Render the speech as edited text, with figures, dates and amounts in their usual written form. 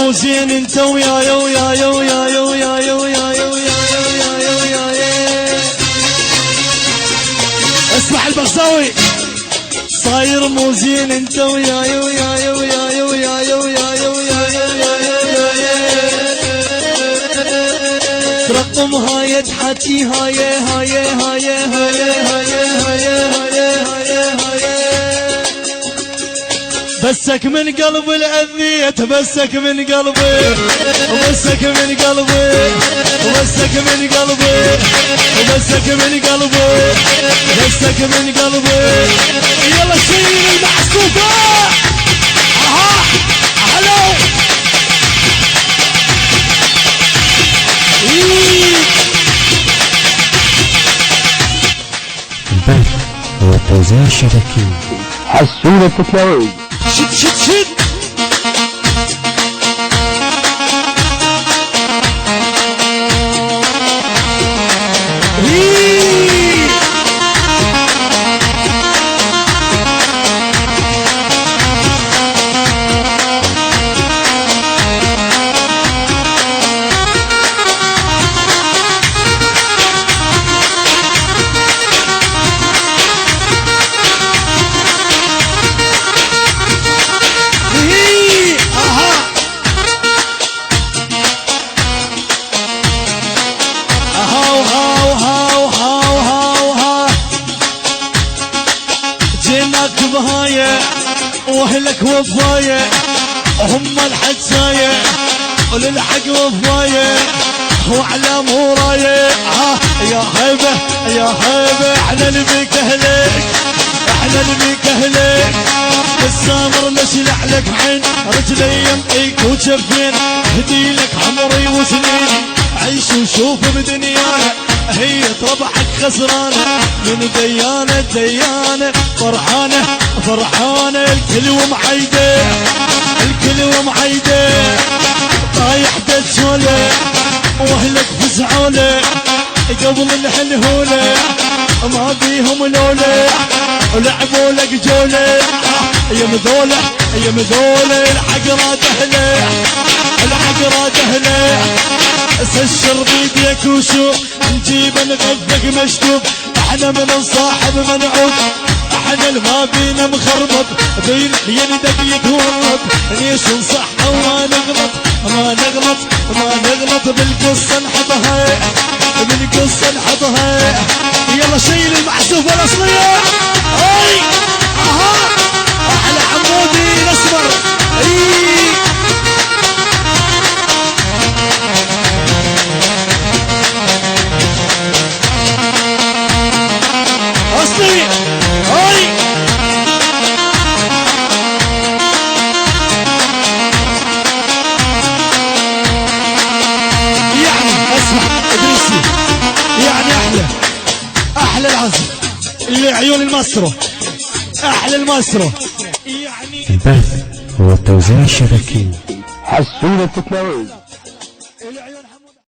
مو زين انت ويا ويا يا ويا يا ويا يا ويا يا ويا يا ويا يا. اسمع البغزاوي صاير مو زين انت ويا يا ويا يا ويا يا ويا يا ويا يا ويا يا. ترقم هاي تحكي هاي هاي هاي هاي هاي هاي. بسك من قلبي الأذيت بسك من قلبي وبسك من قلبي وبسك من قلبي وبسك من قلبي بسك من قلبي. يلا شيل المحسوبة. اها هلو البث هو التوزيع الشبكي حسون التكلاوي. شد شد شد. بهاية واهلك وفاية هم الحجاية وللحق وفاية وعلى موراية. يا هيبة يا هيبة احنا نبيك اهلك احنا نبيك اهلك. السامر نشلح لك عين رجلي يمقيك وجفين هديلك عمري وسنين عيش وشوف بدنيانا هي طبعك خسرانة من ديانة ديانة فرحانة فرحانة الكل ومعيدة الكل ومعيدة. طايح دجولة واهلك فزعولة قبل الهلهولة ما بيهم لولة ولعبوا لك جولة. يا مذولة يا مذولة الحقرات اهله الحقرات اهله. سشر بيديك وشوف نجيب نغفك مشتوف احنا من صاحب منعوب احنا الما بينا مخربط بين يدك يتورط ليش نصح وما نغلط ما نغلط ما نغلط بالقصة نحطها بالقصة نحطها. يلا شيل المحسوف الاصلية. اي اها احلى عمودي الاسمر. اصلي هاي يعني اسمع ادريسي يعني احلى العزم اللي عيون الماسترو احلى الماسترو يعني. البث هو التوزيع الشبكي حسون التكلاوي.